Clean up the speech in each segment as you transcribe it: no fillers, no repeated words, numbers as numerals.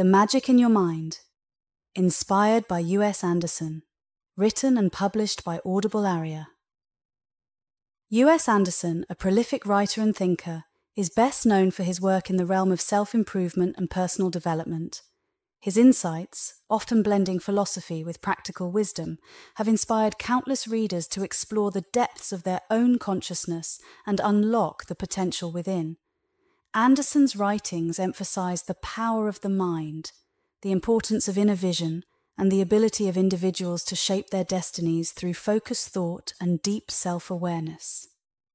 The Magic in Your Mind, inspired by U.S. Anderson, written and published by Audible Aria. U.S. Anderson, a prolific writer and thinker, is best known for his work in the realm of self-improvement and personal development. His insights, often blending philosophy with practical wisdom, have inspired countless readers to explore the depths of their own consciousness and unlock the potential within. Anderson's writings emphasize the power of the mind, the importance of inner vision, and the ability of individuals to shape their destinies through focused thought and deep self-awareness.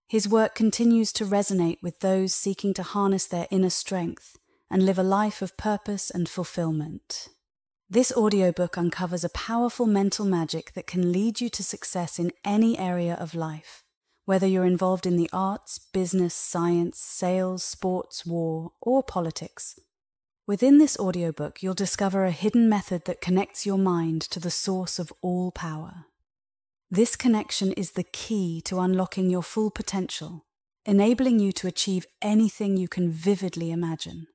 His work continues to resonate with those seeking to harness their inner strength and live a life of purpose and fulfillment. This audiobook uncovers a powerful mental magic that can lead you to success in any area of life, whether you're involved in the arts, business, science, sales, sports, war, or politics. Within this audiobook, you'll discover a hidden method that connects your mind to the source of all power. This connection is the key to unlocking your full potential, enabling you to achieve anything you can vividly imagine.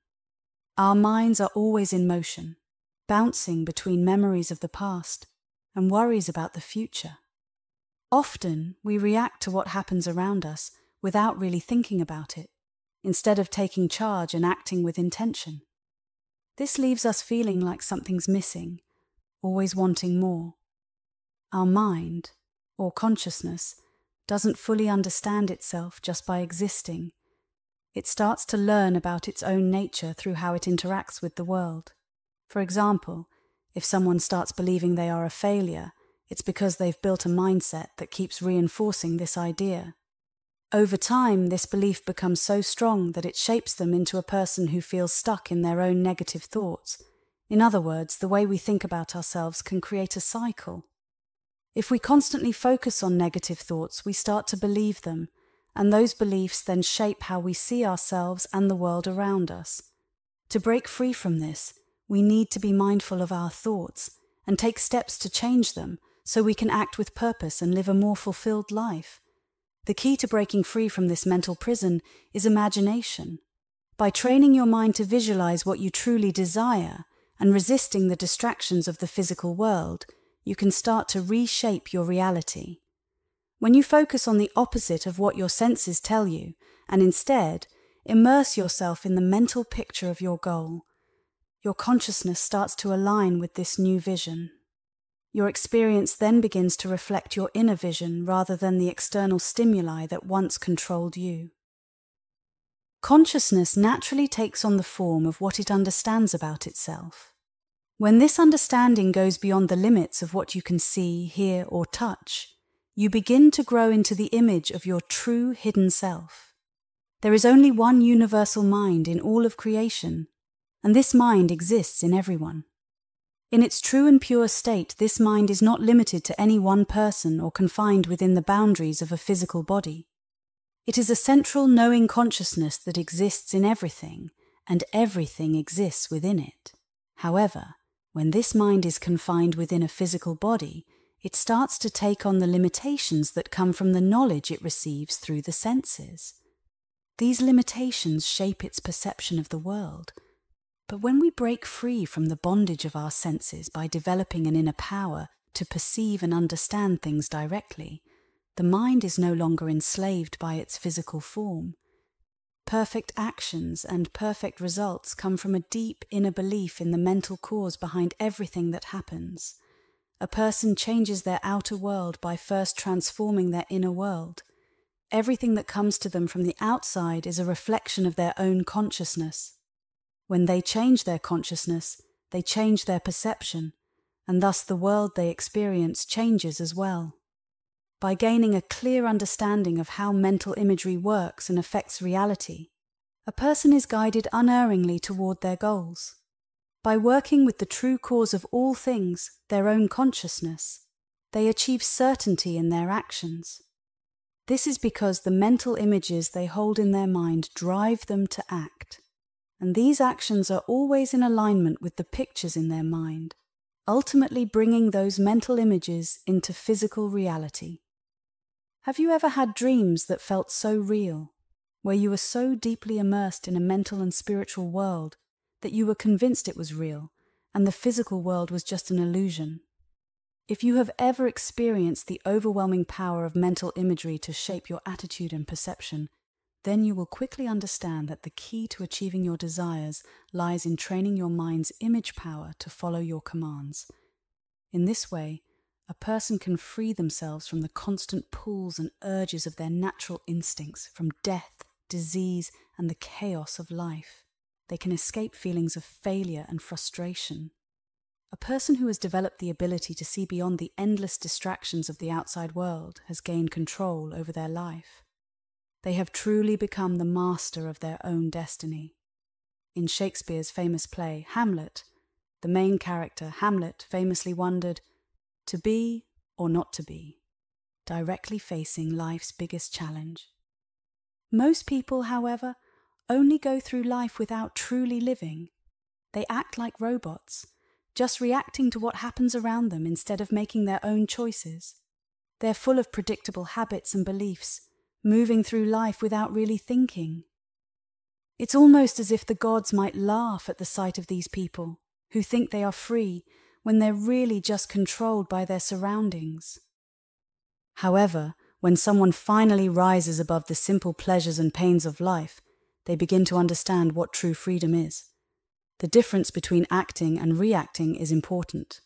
Our minds are always in motion, bouncing between memories of the past and worries about the future. Often, we react to what happens around us without really thinking about it, instead of taking charge and acting with intention. This leaves us feeling like something's missing, always wanting more. Our mind, or consciousness, doesn't fully understand itself just by existing. It starts to learn about its own nature through how it interacts with the world. For example, if someone starts believing they are a failure, it's because they've built a mindset that keeps reinforcing this idea. Over time, this belief becomes so strong that it shapes them into a person who feels stuck in their own negative thoughts. In other words, the way we think about ourselves can create a cycle. If we constantly focus on negative thoughts, we start to believe them, and those beliefs then shape how we see ourselves and the world around us. To break free from this, we need to be mindful of our thoughts and take steps to change them so we can act with purpose and live a more fulfilled life. The key to breaking free from this mental prison is imagination. By training your mind to visualize what you truly desire and resisting the distractions of the physical world, you can start to reshape your reality. When you focus on the opposite of what your senses tell you, and instead immerse yourself in the mental picture of your goal, your consciousness starts to align with this new vision. Your experience then begins to reflect your inner vision rather than the external stimuli that once controlled you. Consciousness naturally takes on the form of what it understands about itself. When this understanding goes beyond the limits of what you can see, hear, or touch, you begin to grow into the image of your true hidden self. There is only one universal mind in all of creation, and this mind exists in everyone. In its true and pure state, this mind is not limited to any one person or confined within the boundaries of a physical body. It is a central knowing consciousness that exists in everything, and everything exists within it. However, when this mind is confined within a physical body, it starts to take on the limitations that come from the knowledge it receives through the senses. These limitations shape its perception of the world. But when we break free from the bondage of our senses by developing an inner power to perceive and understand things directly, the mind is no longer enslaved by its physical form. Perfect actions and perfect results come from a deep inner belief in the mental cause behind everything that happens. A person changes their outer world by first transforming their inner world. Everything that comes to them from the outside is a reflection of their own consciousness. When they change their consciousness, they change their perception, and thus the world they experience changes as well. By gaining a clear understanding of how mental imagery works and affects reality, a person is guided unerringly toward their goals. By working with the true cause of all things, their own consciousness, they achieve certainty in their actions. This is because the mental images they hold in their mind drive them to act. And these actions are always in alignment with the pictures in their mind, ultimately bringing those mental images into physical reality. Have you ever had dreams that felt so real, where you were so deeply immersed in a mental and spiritual world that you were convinced it was real, and the physical world was just an illusion. If you have ever experienced the overwhelming power of mental imagery to shape your attitude and perception, then you will quickly understand that the key to achieving your desires lies in training your mind's image power to follow your commands. In this way, a person can free themselves from the constant pulls and urges of their natural instincts, from death, disease, and the chaos of life. They can escape feelings of failure and frustration. A person who has developed the ability to see beyond the endless distractions of the outside world has gained control over their life. They have truly become the master of their own destiny. In Shakespeare's famous play, Hamlet, the main character, Hamlet, famously wondered, to be or not to be, directly facing life's biggest challenge. Most people, however, only go through life without truly living. They act like robots, just reacting to what happens around them instead of making their own choices. They're full of predictable habits and beliefs, moving through life without really thinking. It's almost as if the gods might laugh at the sight of these people, who think they are free when they're really just controlled by their surroundings. However, when someone finally rises above the simple pleasures and pains of life, they begin to understand what true freedom is. The difference between acting and reacting is important.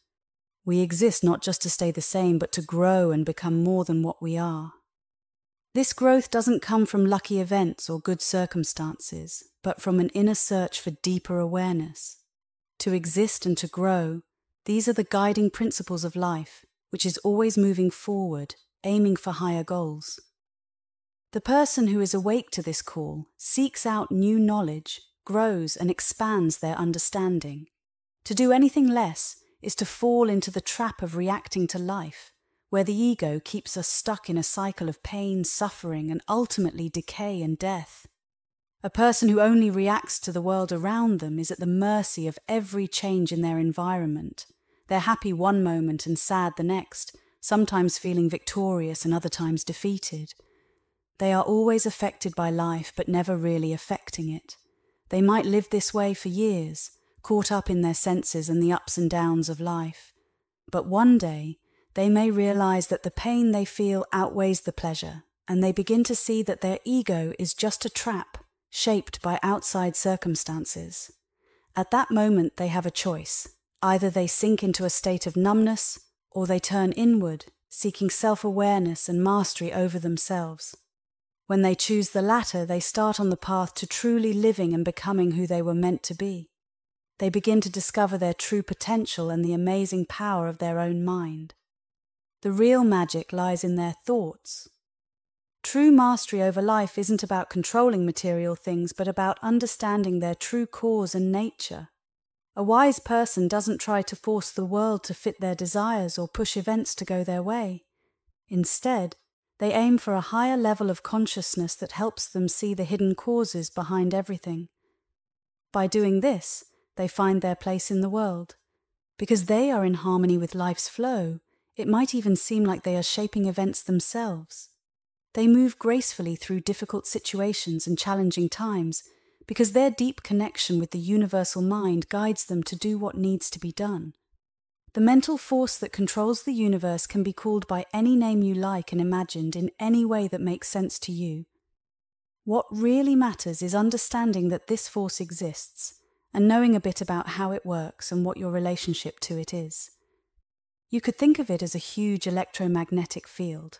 We exist not just to stay the same, but to grow and become more than what we are. This growth doesn't come from lucky events or good circumstances, but from an inner search for deeper awareness. To exist and to grow, these are the guiding principles of life, which is always moving forward, aiming for higher goals. The person who is awake to this call seeks out new knowledge, grows and expands their understanding. To do anything less is to fall into the trap of reacting to life, where the ego keeps us stuck in a cycle of pain, suffering, and ultimately decay and death. A person who only reacts to the world around them is at the mercy of every change in their environment. They're happy one moment and sad the next, sometimes feeling victorious and other times defeated. They are always affected by life, but never really affecting it. They might live this way for years, caught up in their senses and the ups and downs of life. But one day, they may realize that the pain they feel outweighs the pleasure, and they begin to see that their ego is just a trap shaped by outside circumstances. At that moment, they have a choice. Either they sink into a state of numbness, or they turn inward, seeking self-awareness and mastery over themselves. When they choose the latter, they start on the path to truly living and becoming who they were meant to be. They begin to discover their true potential and the amazing power of their own mind. The real magic lies in their thoughts. True mastery over life isn't about controlling material things, but about understanding their true cause and nature. A wise person doesn't try to force the world to fit their desires or push events to go their way. Instead, they aim for a higher level of consciousness that helps them see the hidden causes behind everything. By doing this, they find their place in the world. Because they are in harmony with life's flow, it might even seem like they are shaping events themselves. They move gracefully through difficult situations and challenging times because their deep connection with the universal mind guides them to do what needs to be done. The mental force that controls the universe can be called by any name you like and imagined in any way that makes sense to you. What really matters is understanding that this force exists and knowing a bit about how it works and what your relationship to it is. You could think of it as a huge electromagnetic field.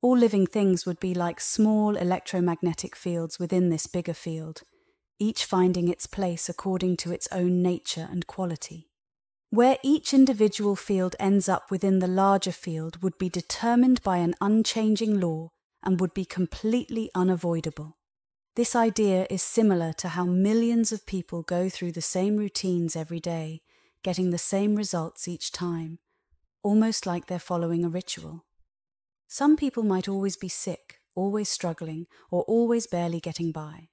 All living things would be like small electromagnetic fields within this bigger field, each finding its place according to its own nature and quality. Where each individual field ends up within the larger field would be determined by an unchanging law and would be completely unavoidable. This idea is similar to how millions of people go through the same routines every day, getting the same results each time, almost like they're following a ritual. Some people might always be sick, always struggling, or always barely getting by.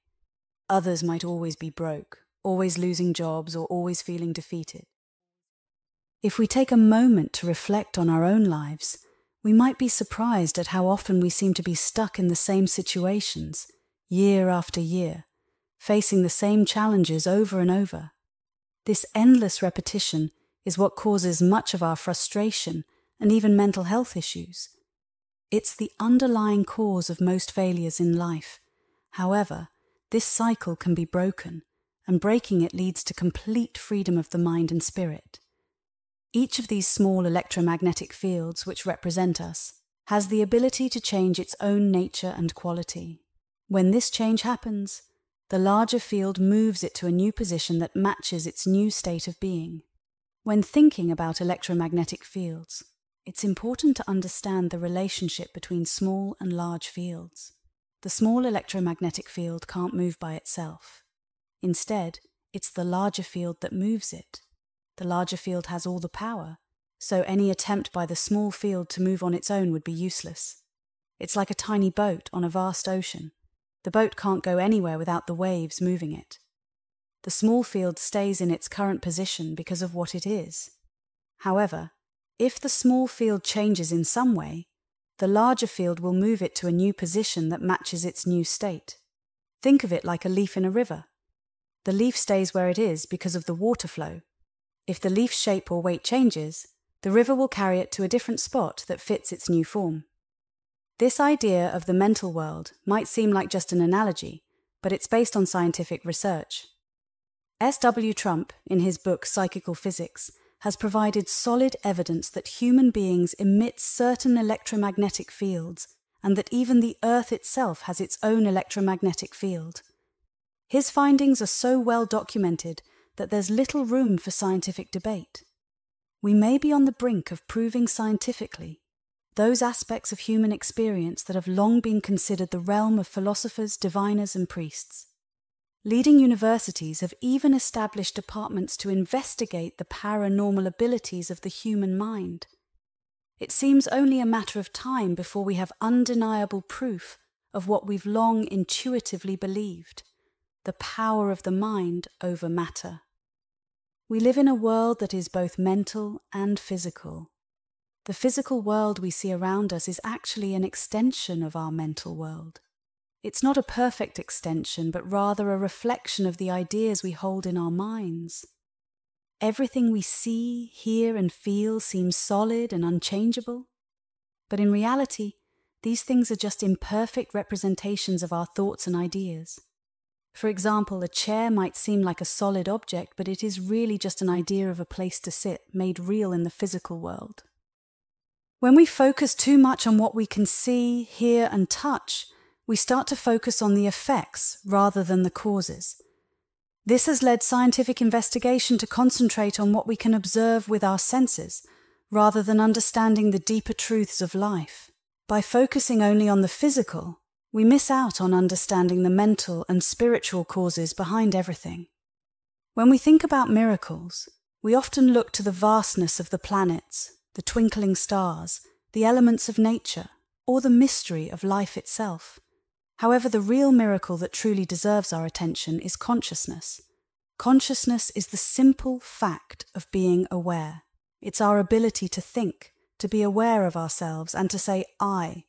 Others might always be broke, always losing jobs, or always feeling defeated. If we take a moment to reflect on our own lives, we might be surprised at how often we seem to be stuck in the same situations, year after year, facing the same challenges over and over. This endless repetition is what causes much of our frustration and even mental health issues. It's the underlying cause of most failures in life. However, this cycle can be broken, and breaking it leads to complete freedom of the mind and spirit. Each of these small electromagnetic fields, which represent us, has the ability to change its own nature and quality. When this change happens, the larger field moves it to a new position that matches its new state of being. When thinking about electromagnetic fields, it's important to understand the relationship between small and large fields. The small electromagnetic field can't move by itself. Instead, it's the larger field that moves it. The larger field has all the power, so any attempt by the small field to move on its own would be useless. It's like a tiny boat on a vast ocean. The boat can't go anywhere without the waves moving it. The small field stays in its current position because of what it is. However, if the small field changes in some way, the larger field will move it to a new position that matches its new state. Think of it like a leaf in a river. The leaf stays where it is because of the water flow. If the leaf's shape or weight changes, the river will carry it to a different spot that fits its new form. This idea of the mental world might seem like just an analogy, but it's based on scientific research. S.W. Trump, in his book Psychical Physics, has provided solid evidence that human beings emit certain electromagnetic fields and that even the Earth itself has its own electromagnetic field. His findings are so well documented that there's little room for scientific debate. We may be on the brink of proving scientifically those aspects of human experience that have long been considered the realm of philosophers, diviners, and priests. Leading universities have even established departments to investigate the paranormal abilities of the human mind. It seems only a matter of time before we have undeniable proof of what we've long intuitively believed: the power of the mind over matter. We live in a world that is both mental and physical. The physical world we see around us is actually an extension of our mental world. It's not a perfect extension, but rather a reflection of the ideas we hold in our minds. Everything we see, hear, and feel seems solid and unchangeable. But in reality, these things are just imperfect representations of our thoughts and ideas. For example, a chair might seem like a solid object, but it is really just an idea of a place to sit, made real in the physical world. When we focus too much on what we can see, hear, and touch, we start to focus on the effects rather than the causes. This has led scientific investigation to concentrate on what we can observe with our senses, rather than understanding the deeper truths of life. By focusing only on the physical, we miss out on understanding the mental and spiritual causes behind everything. When we think about miracles, we often look to the vastness of the planets, the twinkling stars, the elements of nature, or the mystery of life itself. However, the real miracle that truly deserves our attention is consciousness. Consciousness is the simple fact of being aware. It's our ability to think, to be aware of ourselves, and to say, I.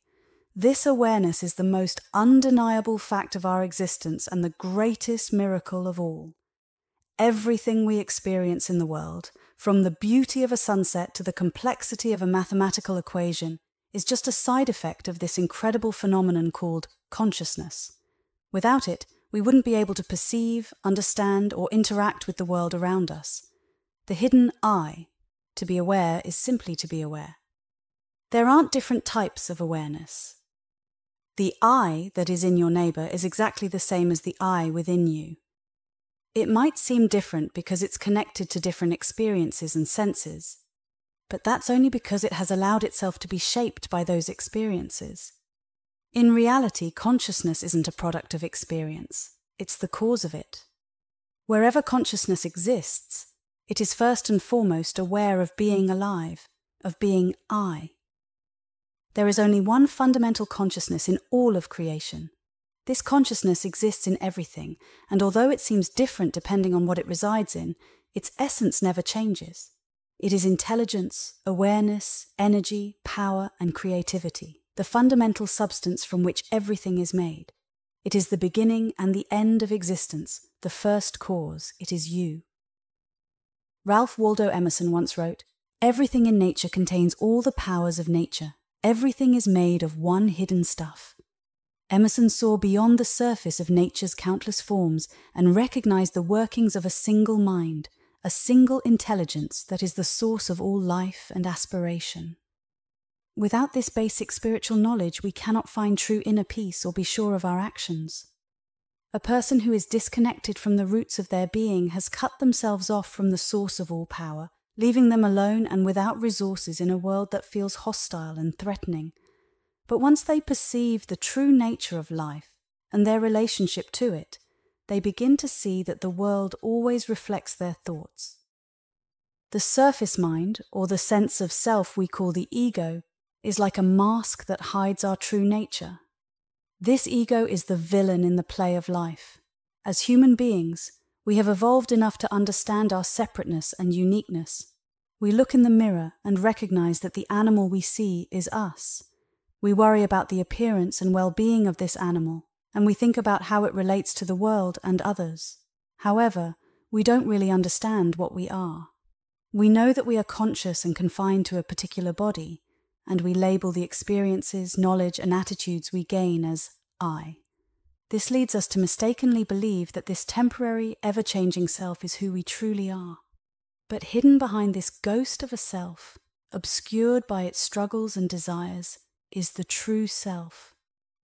This awareness is the most undeniable fact of our existence and the greatest miracle of all. Everything we experience in the world, from the beauty of a sunset to the complexity of a mathematical equation, is just a side effect of this incredible phenomenon called consciousness. Without it, we wouldn't be able to perceive, understand, or interact with the world around us. The hidden I, to be aware, is simply to be aware. There aren't different types of awareness. The I that is in your neighbour is exactly the same as the I within you. It might seem different because it's connected to different experiences and senses, but that's only because it has allowed itself to be shaped by those experiences. In reality, consciousness isn't a product of experience, it's the cause of it. Wherever consciousness exists, it is first and foremost aware of being alive, of being I. There is only one fundamental consciousness in all of creation. This consciousness exists in everything, and although it seems different depending on what it resides in, its essence never changes. It is intelligence, awareness, energy, power, and creativity, the fundamental substance from which everything is made. It is the beginning and the end of existence, the first cause. It is you. Ralph Waldo Emerson once wrote, "Everything in nature contains all the powers of nature. Everything is made of one hidden stuff." Emerson saw beyond the surface of nature's countless forms and recognized the workings of a single mind, a single intelligence that is the source of all life and aspiration. Without this basic spiritual knowledge, we cannot find true inner peace or be sure of our actions. A person who is disconnected from the roots of their being has cut themselves off from the source of all power, leaving them alone and without resources in a world that feels hostile and threatening. But once they perceive the true nature of life and their relationship to it, they begin to see that the world always reflects their thoughts. The surface mind, or the sense of self we call the ego, is like a mask that hides our true nature. This ego is the villain in the play of life. As human beings, we have evolved enough to understand our separateness and uniqueness. We look in the mirror and recognize that the animal we see is us. We worry about the appearance and well-being of this animal, and we think about how it relates to the world and others. However, we don't really understand what we are. We know that we are conscious and confined to a particular body, and we label the experiences, knowledge, and attitudes we gain as I. This leads us to mistakenly believe that this temporary, ever-changing self is who we truly are. But hidden behind this ghost of a self, obscured by its struggles and desires, is the true self.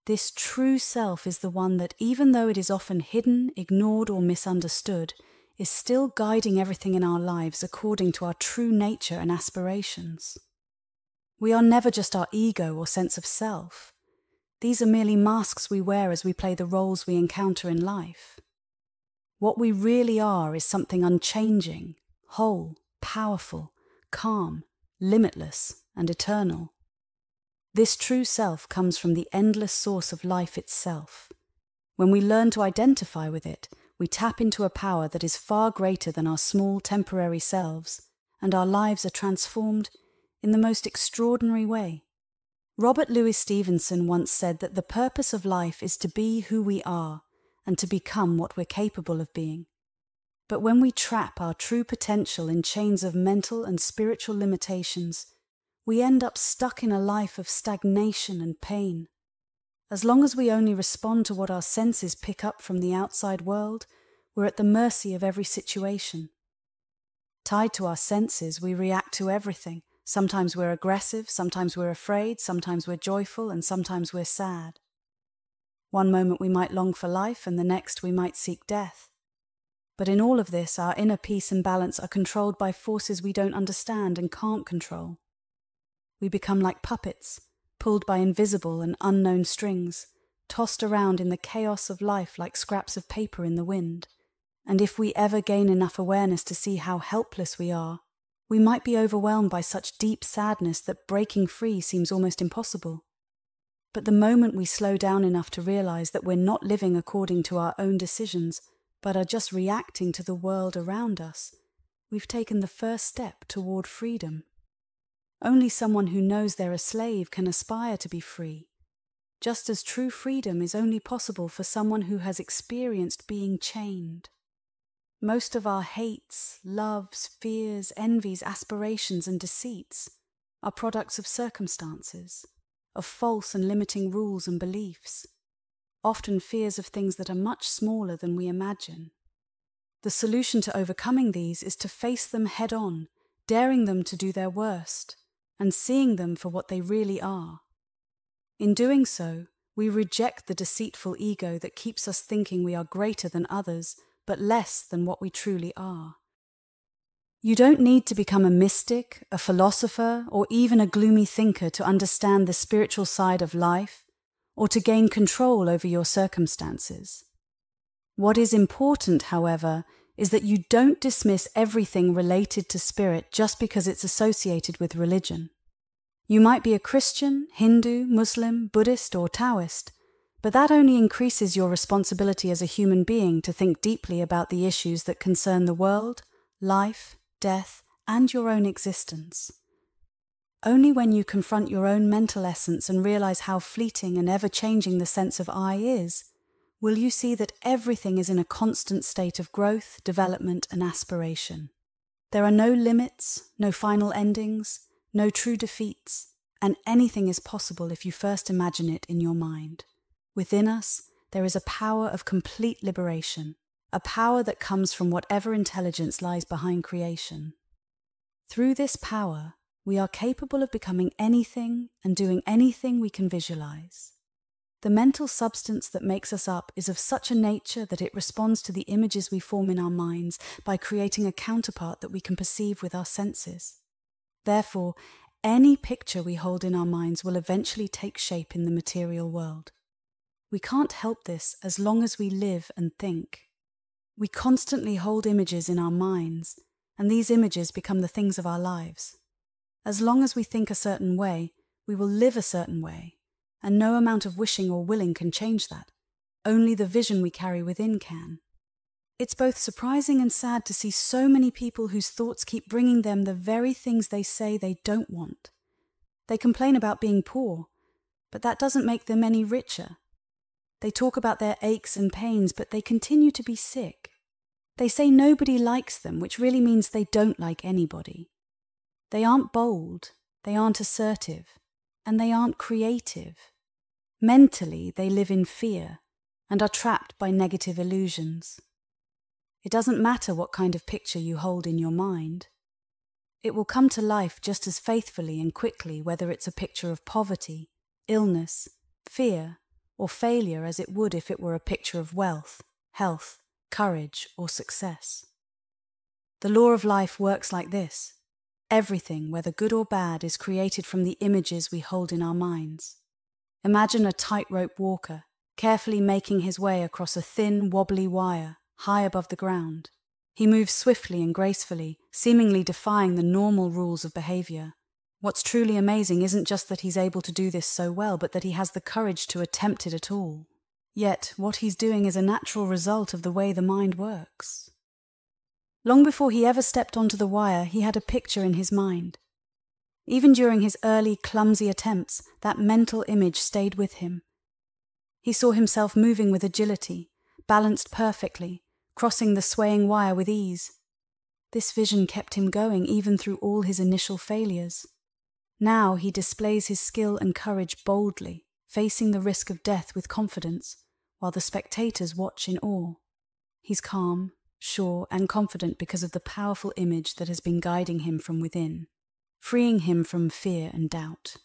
This true self is the one that, even though it is often hidden, ignored, or misunderstood, is still guiding everything in our lives according to our true nature and aspirations. We are never just our ego or sense of self. These are merely masks we wear as we play the roles we encounter in life. What we really are is something unchanging, whole, powerful, calm, limitless, and eternal. This true self comes from the endless source of life itself. When we learn to identify with it, we tap into a power that is far greater than our small temporary selves, and our lives are transformed in the most extraordinary way. Robert Louis Stevenson once said that the purpose of life is to be who we are and to become what we're capable of being. But when we trap our true potential in chains of mental and spiritual limitations, we end up stuck in a life of stagnation and pain. As long as we only respond to what our senses pick up from the outside world, we're at the mercy of every situation. Tied to our senses, we react to everything. Sometimes we're aggressive, sometimes we're afraid, sometimes we're joyful, and sometimes we're sad. One moment we might long for life, and the next we might seek death. But in all of this, our inner peace and balance are controlled by forces we don't understand and can't control. We become like puppets, pulled by invisible and unknown strings, tossed around in the chaos of life like scraps of paper in the wind. And if we ever gain enough awareness to see how helpless we are, we might be overwhelmed by such deep sadness that breaking free seems almost impossible. But the moment we slow down enough to realize that we're not living according to our own decisions, but are just reacting to the world around us, we've taken the first step toward freedom. Only someone who knows they're a slave can aspire to be free, just as true freedom is only possible for someone who has experienced being chained. Most of our hates, loves, fears, envies, aspirations, and deceits are products of circumstances, of false and limiting rules and beliefs, often fears of things that are much smaller than we imagine. The solution to overcoming these is to face them head-on, daring them to do their worst, and seeing them for what they really are. In doing so, we reject the deceitful ego that keeps us thinking we are greater than others, but less than what we truly are. You don't need to become a mystic, a philosopher, or even a gloomy thinker to understand the spiritual side of life, or to gain control over your circumstances. What is important, however, is that you don't dismiss everything related to spirit just because it's associated with religion. You might be a Christian, Hindu, Muslim, Buddhist, or Taoist, but that only increases your responsibility as a human being to think deeply about the issues that concern the world, life, death, and your own existence. Only when you confront your own mental essence and realize how fleeting and ever-changing the sense of I is, will you see that everything is in a constant state of growth, development, and aspiration. There are no limits, no final endings, no true defeats, and anything is possible if you first imagine it in your mind. Within us, there is a power of complete liberation, a power that comes from whatever intelligence lies behind creation. Through this power, we are capable of becoming anything and doing anything we can visualize. The mental substance that makes us up is of such a nature that it responds to the images we form in our minds by creating a counterpart that we can perceive with our senses. Therefore, any picture we hold in our minds will eventually take shape in the material world. We can't help this as long as we live and think. We constantly hold images in our minds, and these images become the things of our lives. As long as we think a certain way, we will live a certain way, and no amount of wishing or willing can change that. Only the vision we carry within can. It's both surprising and sad to see so many people whose thoughts keep bringing them the very things they say they don't want. They complain about being poor, but that doesn't make them any richer. They talk about their aches and pains, but they continue to be sick. They say nobody likes them, which really means they don't like anybody. They aren't bold, they aren't assertive, and they aren't creative. Mentally, they live in fear and are trapped by negative illusions. It doesn't matter what kind of picture you hold in your mind. It will come to life just as faithfully and quickly whether it's a picture of poverty, illness, fear, or failure as it would if it were a picture of wealth, health, courage, or success. The law of life works like this. Everything, whether good or bad, is created from the images we hold in our minds. Imagine a tightrope walker, carefully making his way across a thin, wobbly wire, high above the ground. He moves swiftly and gracefully, seemingly defying the normal rules of behavior. What's truly amazing isn't just that he's able to do this so well, but that he has the courage to attempt it at all. Yet, what he's doing is a natural result of the way the mind works. Long before he ever stepped onto the wire, he had a picture in his mind. Even during his early, clumsy attempts, that mental image stayed with him. He saw himself moving with agility, balanced perfectly, crossing the swaying wire with ease. This vision kept him going even through all his initial failures. Now he displays his skill and courage boldly, facing the risk of death with confidence, while the spectators watch in awe. He's calm, sure, and confident because of the powerful image that has been guiding him from within, freeing him from fear and doubt.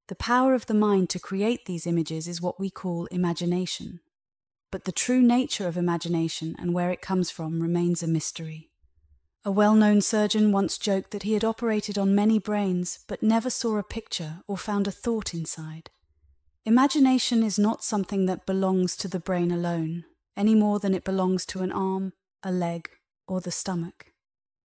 The power of the mind to create these images is what we call imagination. But the true nature of imagination and where it comes from remains a mystery. A well-known surgeon once joked that he had operated on many brains but never saw a picture or found a thought inside. Imagination is not something that belongs to the brain alone, any more than it belongs to an arm, a leg, or the stomach.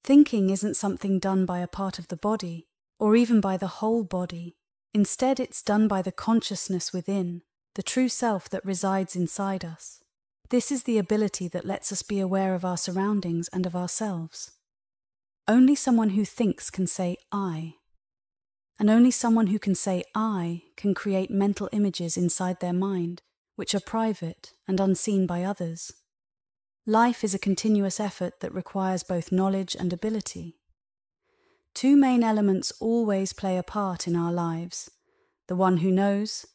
Thinking isn't something done by a part of the body, or even by the whole body. Instead, it's done by the consciousness within, the true self that resides inside us. This is the ability that lets us be aware of our surroundings and of ourselves. Only someone who thinks can say I. And only someone who can say I can create mental images inside their mind, which are private and unseen by others. Life is a continuous effort that requires both knowledge and ability. Two main elements always play a part in our lives: the one who knows,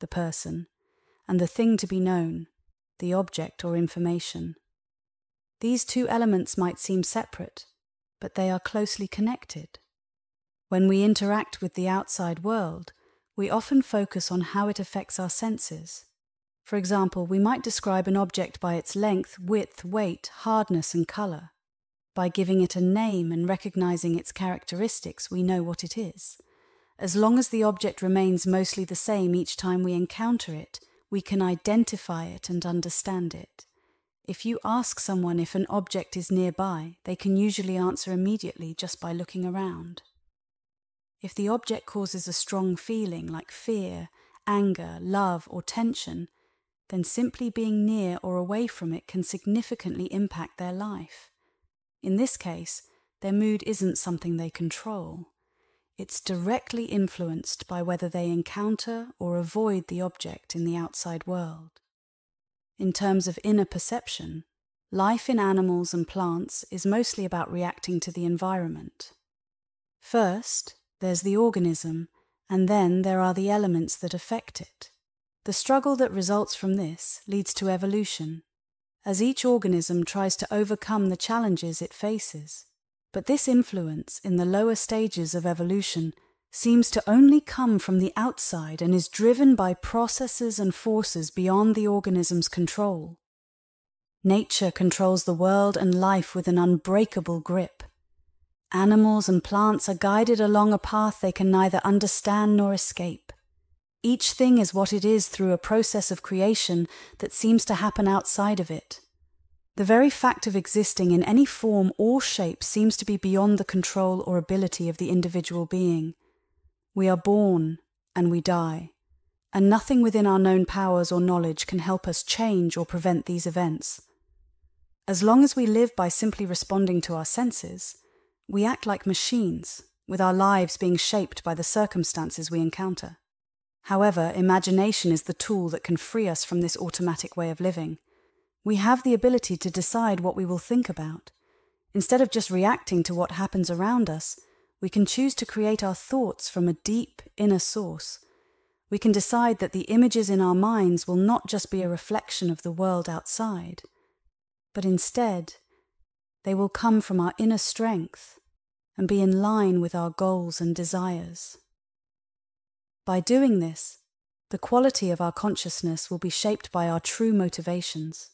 the person, and the thing to be known, the object or information. These two elements might seem separate, but they are closely connected. When we interact with the outside world, we often focus on how it affects our senses. For example, we might describe an object by its length, width, weight, hardness, and color. By giving it a name and recognizing its characteristics, we know what it is. As long as the object remains mostly the same each time we encounter it, we can identify it and understand it. If you ask someone if an object is nearby, they can usually answer immediately just by looking around. If the object causes a strong feeling like fear, anger, love, or tension, then simply being near or away from it can significantly impact their life. In this case, their mood isn't something they control. It's directly influenced by whether they encounter or avoid the object in the outside world. In terms of inner perception, life in animals and plants is mostly about reacting to the environment. First, there's the organism, and then there are the elements that affect it. The struggle that results from this leads to evolution, as each organism tries to overcome the challenges it faces. But this influence in the lower stages of evolution seems to only come from the outside and is driven by processes and forces beyond the organism's control. Nature controls the world and life with an unbreakable grip. Animals and plants are guided along a path they can neither understand nor escape. Each thing is what it is through a process of creation that seems to happen outside of it. The very fact of existing in any form or shape seems to be beyond the control or ability of the individual being. We are born and we die, and nothing within our known powers or knowledge can help us change or prevent these events. As long as we live by simply responding to our senses, we act like machines, with our lives being shaped by the circumstances we encounter. However, imagination is the tool that can free us from this automatic way of living. We have the ability to decide what we will think about. Instead of just reacting to what happens around us, we can choose to create our thoughts from a deep inner source. We can decide that the images in our minds will not just be a reflection of the world outside, but instead, they will come from our inner strength and be in line with our goals and desires. By doing this, the quality of our consciousness will be shaped by our true motivations,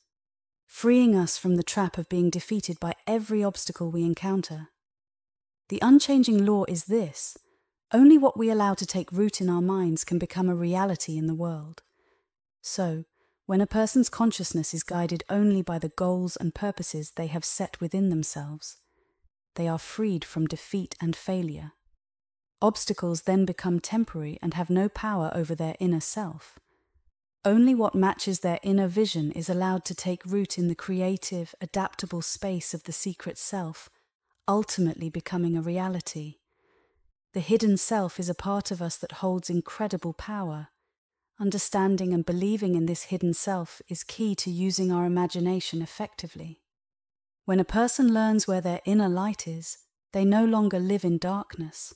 freeing us from the trap of being defeated by every obstacle we encounter. The unchanging law is this: only what we allow to take root in our minds can become a reality in the world. So, when a person's consciousness is guided only by the goals and purposes they have set within themselves, they are freed from defeat and failure. Obstacles then become temporary and have no power over their inner self. Only what matches their inner vision is allowed to take root in the creative, adaptable space of the secret self, ultimately becoming a reality. The hidden self is a part of us that holds incredible power. Understanding and believing in this hidden self is key to using our imagination effectively. When a person learns where their inner light is, they no longer live in darkness.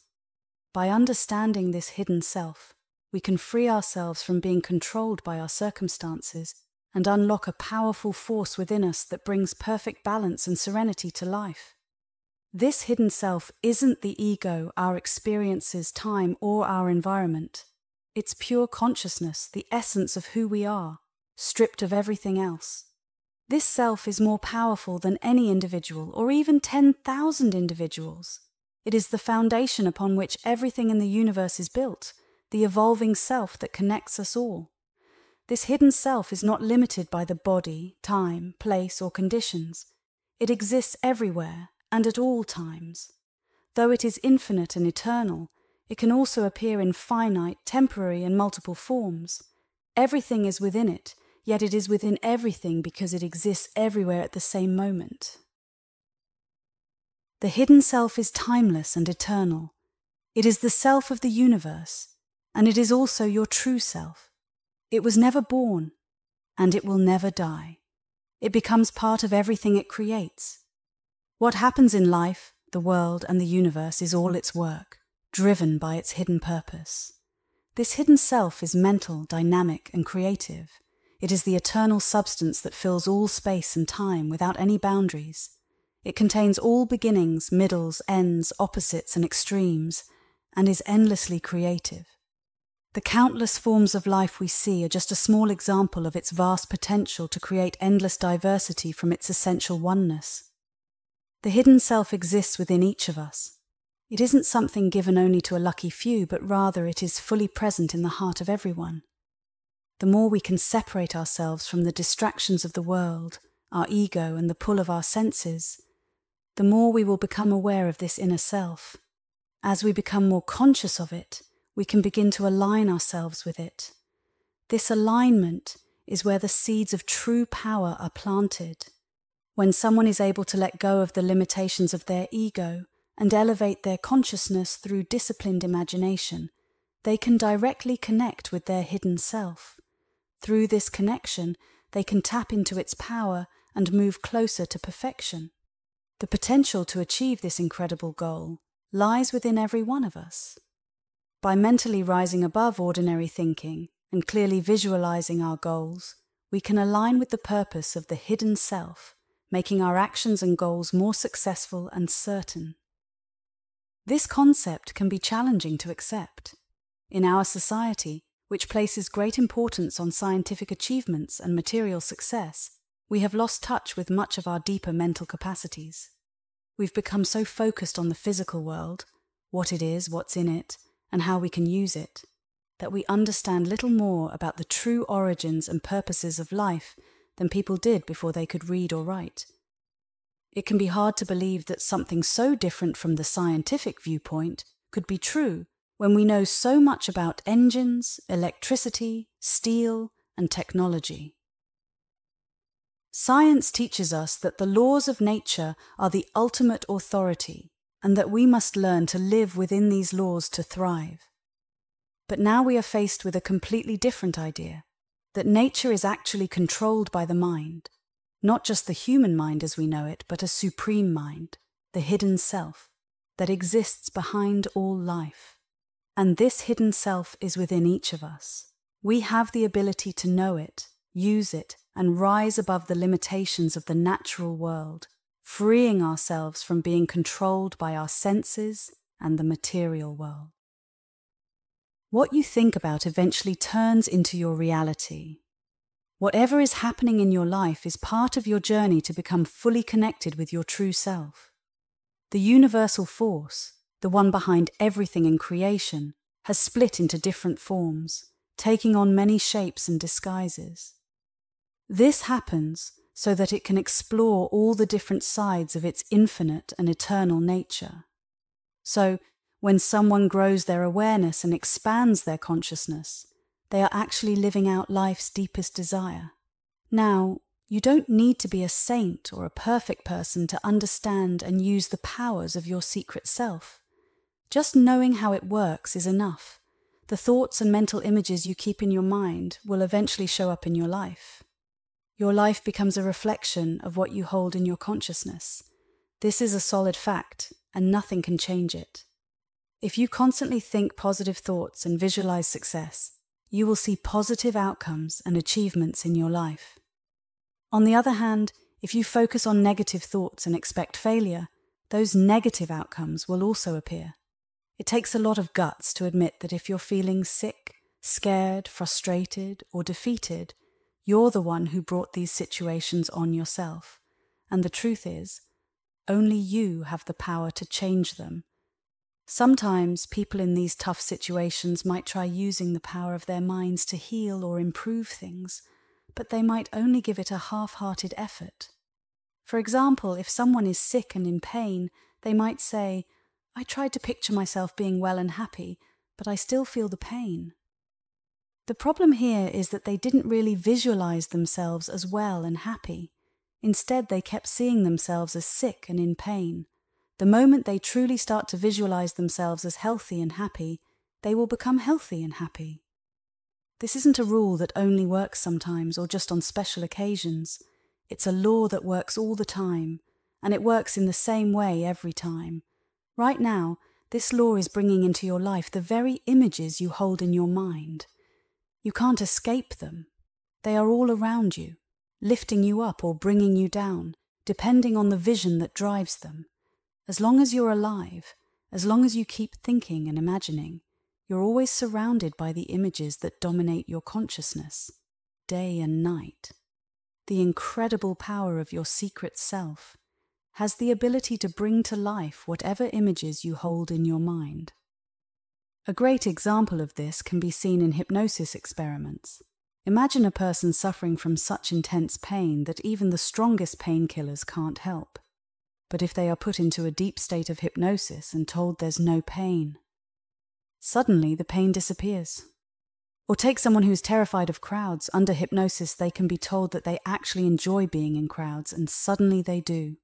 By understanding this hidden self, we can free ourselves from being controlled by our circumstances and unlock a powerful force within us that brings perfect balance and serenity to life. This hidden self isn't the ego, our experiences, time, or our environment. It's pure consciousness, the essence of who we are, stripped of everything else. This self is more powerful than any individual, or even 10,000 individuals. It is the foundation upon which everything in the universe is built, the evolving self that connects us all. This hidden self is not limited by the body, time, place, or conditions. It exists everywhere and at all times. Though it is infinite and eternal, it can also appear in finite, temporary, and multiple forms. Everything is within it, yet it is within everything because it exists everywhere at the same moment. The hidden self is timeless and eternal. It is the self of the universe, and it is also your true self. It was never born, and it will never die. It becomes part of everything it creates. What happens in life, the world, and the universe is all its work, driven by its hidden purpose. This hidden self is mental, dynamic, and creative. It is the eternal substance that fills all space and time without any boundaries. It contains all beginnings, middles, ends, opposites, and extremes, and is endlessly creative. The countless forms of life we see are just a small example of its vast potential to create endless diversity from its essential oneness. The hidden self exists within each of us. It isn't something given only to a lucky few, but rather it is fully present in the heart of everyone. The more we can separate ourselves from the distractions of the world, our ego, and the pull of our senses, the more we will become aware of this inner self. As we become more conscious of it, we can begin to align ourselves with it. This alignment is where the seeds of true power are planted. When someone is able to let go of the limitations of their ego and elevate their consciousness through disciplined imagination, they can directly connect with their hidden self. Through this connection, they can tap into its power and move closer to perfection. The potential to achieve this incredible goal lies within every one of us. By mentally rising above ordinary thinking and clearly visualizing our goals, we can align with the purpose of the hidden self, making our actions and goals more successful and certain. This concept can be challenging to accept. In our society, which places great importance on scientific achievements and material success, we have lost touch with much of our deeper mental capacities. We've become so focused on the physical world, what it is, what's in it, and how we can use it, that we understand little more about the true origins and purposes of life than people did before they could read or write. It can be hard to believe that something so different from the scientific viewpoint could be true when we know so much about engines, electricity, steel, and technology. Science teaches us that the laws of nature are the ultimate authority and that we must learn to live within these laws to thrive. But now we are faced with a completely different idea, that nature is actually controlled by the mind, not just the human mind as we know it, but a supreme mind, the hidden self, that exists behind all life. And this hidden self is within each of us. We have the ability to know it, use it, and rise above the limitations of the natural world, freeing ourselves from being controlled by our senses and the material world. What you think about eventually turns into your reality. Whatever is happening in your life is part of your journey to become fully connected with your true self. The universal force, the one behind everything in creation, has split into different forms, taking on many shapes and disguises. This happens so that it can explore all the different sides of its infinite and eternal nature. So, when someone grows their awareness and expands their consciousness, they are actually living out life's deepest desire. Now, you don't need to be a saint or a perfect person to understand and use the powers of your secret self. Just knowing how it works is enough. The thoughts and mental images you keep in your mind will eventually show up in your life. Your life becomes a reflection of what you hold in your consciousness. This is a solid fact, and nothing can change it. If you constantly think positive thoughts and visualize success, you will see positive outcomes and achievements in your life. On the other hand, if you focus on negative thoughts and expect failure, those negative outcomes will also appear. It takes a lot of guts to admit that if you're feeling sick, scared, frustrated, or defeated, you're the one who brought these situations on yourself. And the truth is, only you have the power to change them. Sometimes people in these tough situations might try using the power of their minds to heal or improve things, but they might only give it a half-hearted effort. For example, if someone is sick and in pain, they might say, "I tried to picture myself being well and happy, but I still feel the pain." The problem here is that they didn't really visualize themselves as well and happy. Instead, they kept seeing themselves as sick and in pain. The moment they truly start to visualize themselves as healthy and happy, they will become healthy and happy. This isn't a rule that only works sometimes or just on special occasions. It's a law that works all the time, and it works in the same way every time. Right now, this law is bringing into your life the very images you hold in your mind. You can't escape them. They are all around you, lifting you up or bringing you down, depending on the vision that drives them. As long as you're alive, as long as you keep thinking and imagining, you're always surrounded by the images that dominate your consciousness, day and night. The incredible power of your secret self has the ability to bring to life whatever images you hold in your mind. A great example of this can be seen in hypnosis experiments. Imagine a person suffering from such intense pain that even the strongest painkillers can't help. But if they are put into a deep state of hypnosis and told there's no pain, suddenly the pain disappears. Or take someone who is terrified of crowds. Under hypnosis, they can be told that they actually enjoy being in crowds, and suddenly they do.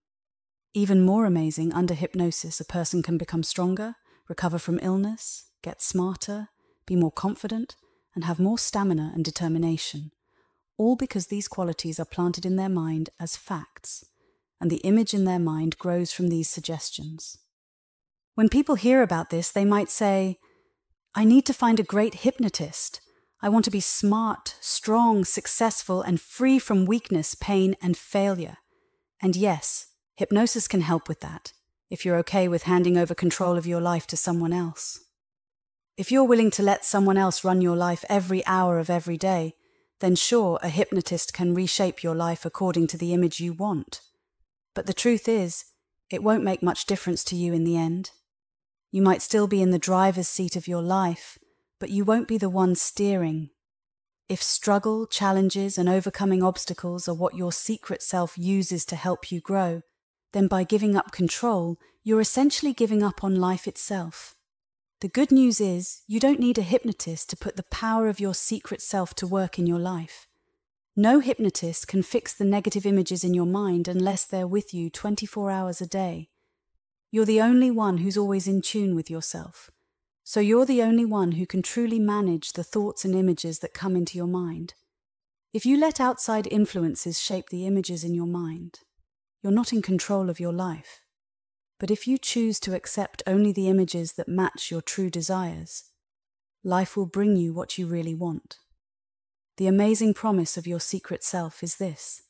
Even more amazing, under hypnosis, a person can become stronger, recover from illness, get smarter, be more confident, and have more stamina and determination, all because these qualities are planted in their mind as facts, and the image in their mind grows from these suggestions. When people hear about this, they might say, "I need to find a great hypnotist. I want to be smart, strong, successful, and free from weakness, pain, and failure." And yes, hypnosis can help with that, if you're okay with handing over control of your life to someone else. If you're willing to let someone else run your life every hour of every day, then sure, a hypnotist can reshape your life according to the image you want. But the truth is, it won't make much difference to you in the end. You might still be in the driver's seat of your life, but you won't be the one steering. If struggle, challenges, and overcoming obstacles are what your secret self uses to help you grow, then by giving up control, you're essentially giving up on life itself. The good news is, you don't need a hypnotist to put the power of your secret self to work in your life. No hypnotist can fix the negative images in your mind unless they're with you 24 hours a day. You're the only one who's always in tune with yourself. So you're the only one who can truly manage the thoughts and images that come into your mind. If you let outside influences shape the images in your mind, you're not in control of your life. But if you choose to accept only the images that match your true desires, life will bring you what you really want. The amazing promise of your secret self is this: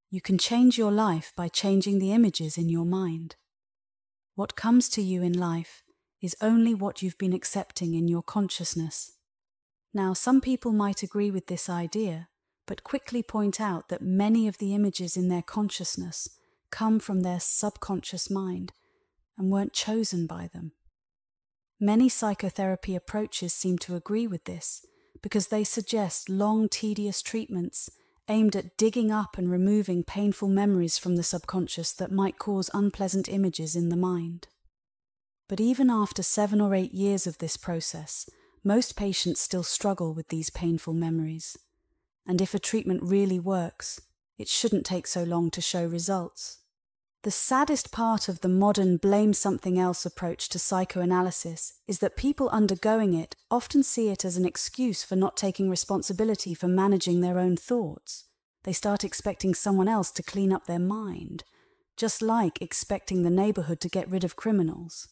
you can change your life by changing the images in your mind. What comes to you in life is only what you've been accepting in your consciousness. Now, some people might agree with this idea, but quickly point out that many of the images in their consciousness come from their subconscious mind and weren't chosen by them. Many psychotherapy approaches seem to agree with this because they suggest long, tedious treatments aimed at digging up and removing painful memories from the subconscious that might cause unpleasant images in the mind. But even after 7 or 8 years of this process, most patients still struggle with these painful memories. And if a treatment really works, it shouldn't take so long to show results. The saddest part of the modern blame something else approach to psychoanalysis is that people undergoing it often see it as an excuse for not taking responsibility for managing their own thoughts. They start expecting someone else to clean up their mind, just like expecting the neighborhood to get rid of criminals.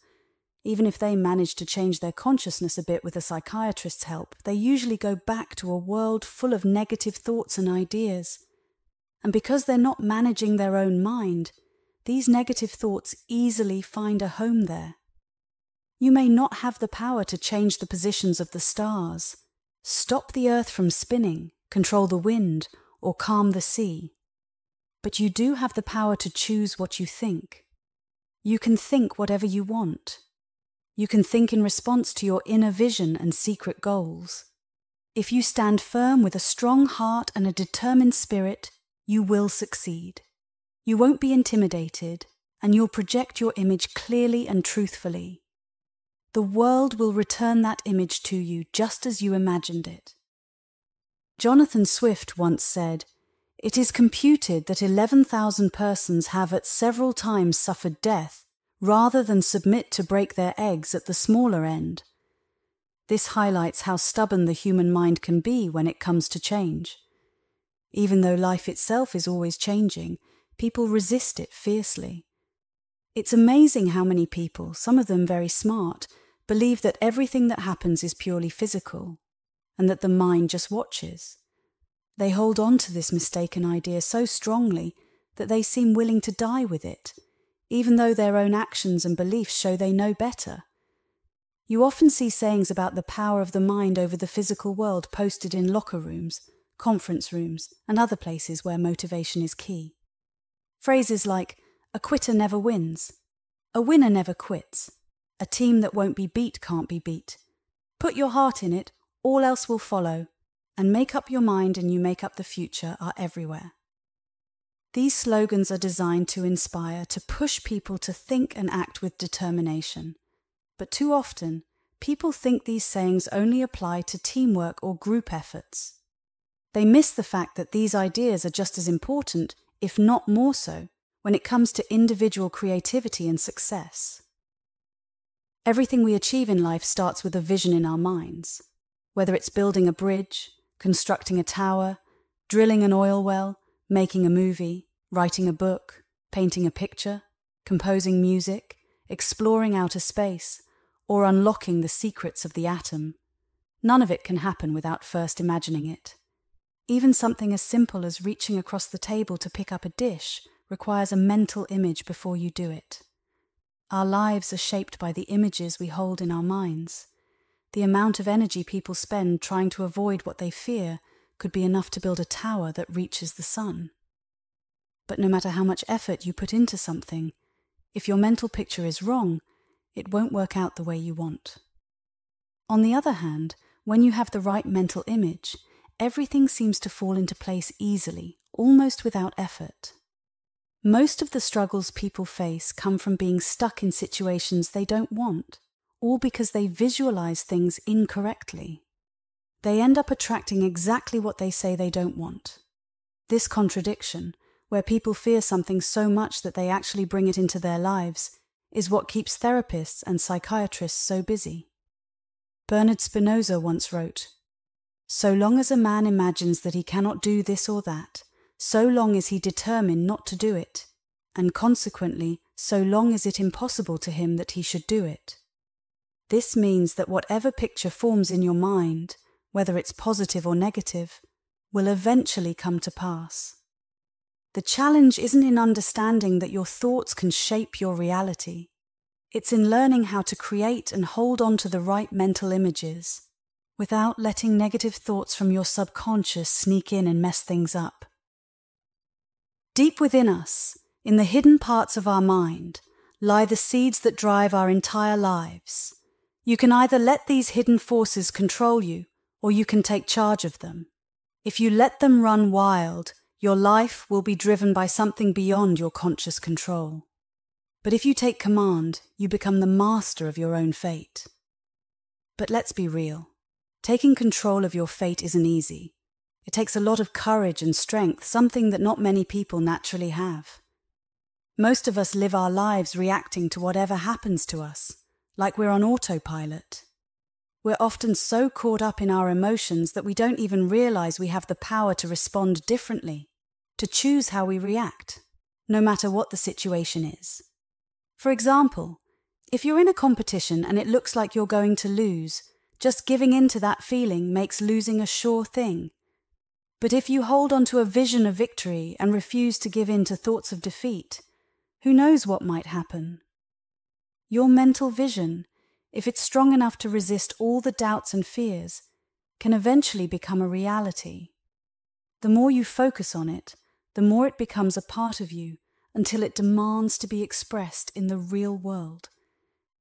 Even if they manage to change their consciousness a bit with a psychiatrist's help, they usually go back to a world full of negative thoughts and ideas. And because they're not managing their own mind, these negative thoughts easily find a home there. You may not have the power to change the positions of the stars, stop the earth from spinning, control the wind, or calm the sea. But you do have the power to choose what you think. You can think whatever you want. You can think in response to your inner vision and secret goals. If you stand firm with a strong heart and a determined spirit, you will succeed. You won't be intimidated, and you'll project your image clearly and truthfully. The world will return that image to you just as you imagined it. Jonathan Swift once said, "It is computed that 11,000 persons have at several times suffered death rather than submit to break their eggs at the smaller end." This highlights how stubborn the human mind can be when it comes to change. Even though life itself is always changing, people resist it fiercely. It's amazing how many people, some of them very smart, believe that everything that happens is purely physical, and that the mind just watches. They hold on to this mistaken idea so strongly that they seem willing to die with it, even though their own actions and beliefs show they know better. You often see sayings about the power of the mind over the physical world posted in locker rooms, conference rooms, and other places where motivation is key. Phrases like, "A quitter never wins," "A winner never quits," "A team that won't be beat can't be beat," "Put your heart in it, all else will follow," and "Make up your mind and you make up the future" are everywhere. These slogans are designed to inspire, to push people to think and act with determination. But too often, people think these sayings only apply to teamwork or group efforts. They miss the fact that these ideas are just as important, if not more so, when it comes to individual creativity and success. Everything we achieve in life starts with a vision in our minds. Whether it's building a bridge, constructing a tower, Drilling an oil well, making a movie, writing a book, painting a picture, composing music, exploring outer space, or unlocking the secrets of the atom. None of it can happen without first imagining it. Even something as simple as reaching across the table to pick up a dish requires a mental image before you do it. Our lives are shaped by the images we hold in our minds. The amount of energy people spend trying to avoid what they fear could be enough to build a tower that reaches the sun. But no matter how much effort you put into something, if your mental picture is wrong, it won't work out the way you want. On the other hand, when you have the right mental image, everything seems to fall into place easily, almost without effort. Most of the struggles people face come from being stuck in situations they don't want, all because they visualize things incorrectly. They end up attracting exactly what they say they don't want. This contradiction, where people fear something so much that they actually bring it into their lives, is what keeps therapists and psychiatrists so busy. Bernard Spinoza once wrote, "So long as a man imagines that he cannot do this or that, so long is he determined not to do it, and consequently, so long is it impossible to him that he should do it." This means that whatever picture forms in your mind, whether it's positive or negative, will eventually come to pass. The challenge isn't in understanding that your thoughts can shape your reality. It's in learning how to create and hold on to the right mental images, without letting negative thoughts from your subconscious sneak in and mess things up. Deep within us, in the hidden parts of our mind, lie the seeds that drive our entire lives. You can either let these hidden forces control you, or you can take charge of them. If you let them run wild, your life will be driven by something beyond your conscious control. But if you take command, you become the master of your own fate. But let's be real. Taking control of your fate isn't easy. It takes a lot of courage and strength, something that not many people naturally have. Most of us live our lives reacting to whatever happens to us, like we're on autopilot. We're often so caught up in our emotions that we don't even realize we have the power to respond differently, to choose how we react, no matter what the situation is. For example, if you're in a competition and it looks like you're going to lose, just giving in to that feeling makes losing a sure thing. But if you hold on to a vision of victory and refuse to give in to thoughts of defeat, who knows what might happen? Your mental vision, if it's strong enough to resist all the doubts and fears, can eventually become a reality. The more you focus on it, the more it becomes a part of you, until it demands to be expressed in the real world.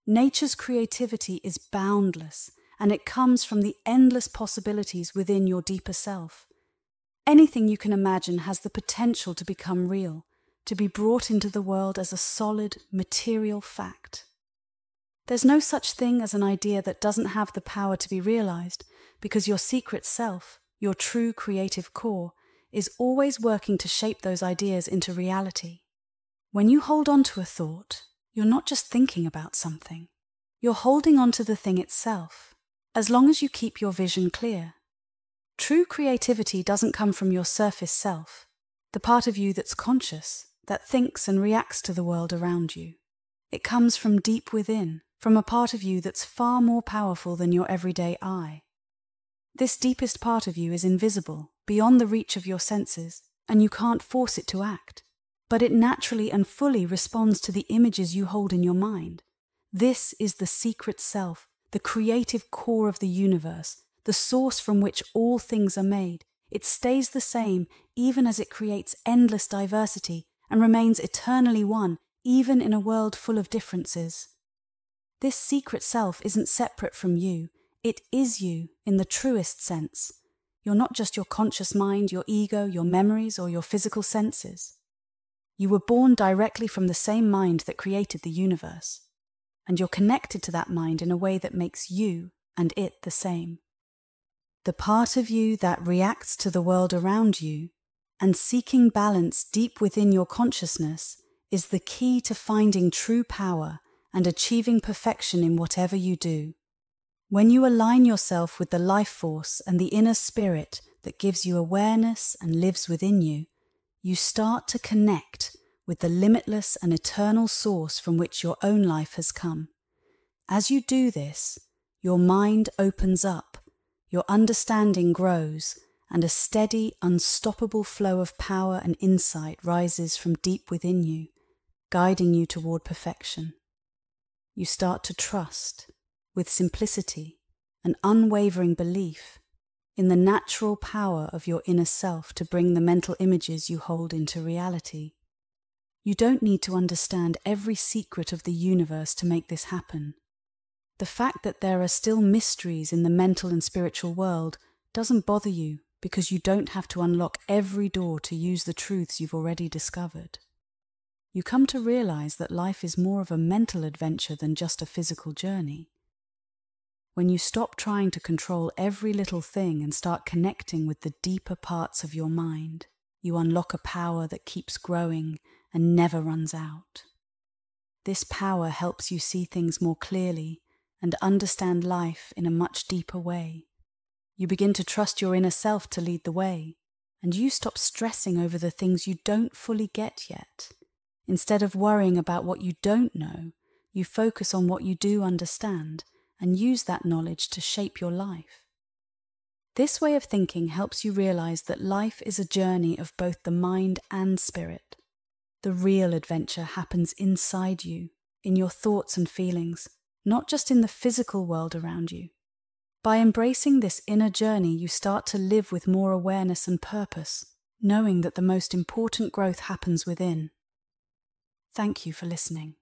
Nature's creativity is boundless, and it comes from the endless possibilities within your deeper self. Anything you can imagine has the potential to become real, to be brought into the world as a solid, material fact. There's no such thing as an idea that doesn't have the power to be realized, because your secret self, your true creative core, is always working to shape those ideas into reality. When you hold on to a thought, you're not just thinking about something. You're holding on to the thing itself, as long as you keep your vision clear. True creativity doesn't come from your surface self, the part of you that's conscious, that thinks and reacts to the world around you. It comes from deep within, from a part of you that's far more powerful than your everyday eye. This deepest part of you is invisible, beyond the reach of your senses, and you can't force it to act. But it naturally and fully responds to the images you hold in your mind. This is the secret self, the creative core of the universe, the source from which all things are made. It stays the same even as it creates endless diversity and remains eternally one, even in a world full of differences. This secret self isn't separate from you. It is you in the truest sense. You're not just your conscious mind, your ego, your memories, or your physical senses. You were born directly from the same mind that created the universe, and you're connected to that mind in a way that makes you and it the same. The part of you that reacts to the world around you and seeking balance deep within your consciousness is the key to finding true power and achieving perfection in whatever you do. When you align yourself with the life force and the inner spirit that gives you awareness and lives within you, you start to connect with the limitless and eternal source from which your own life has come. As you do this, your mind opens up, your understanding grows, and a steady, unstoppable flow of power and insight rises from deep within you, guiding you toward perfection. You start to trust, with simplicity and unwavering belief, in the natural power of your inner self to bring the mental images you hold into reality. You don't need to understand every secret of the universe to make this happen. The fact that there are still mysteries in the mental and spiritual world doesn't bother you because you don't have to unlock every door to use the truths you've already discovered. You come to realize that life is more of a mental adventure than just a physical journey. When you stop trying to control every little thing and start connecting with the deeper parts of your mind, you unlock a power that keeps growing and never runs out. This power helps you see things more clearly and understand life in a much deeper way. You begin to trust your inner self to lead the way, and you stop stressing over the things you don't fully get yet. Instead of worrying about what you don't know, you focus on what you do understand and use that knowledge to shape your life. This way of thinking helps you realize that life is a journey of both the mind and spirit. The real adventure happens inside you, in your thoughts and feelings, not just in the physical world around you. By embracing this inner journey, you start to live with more awareness and purpose, knowing that the most important growth happens within. Thank you for listening.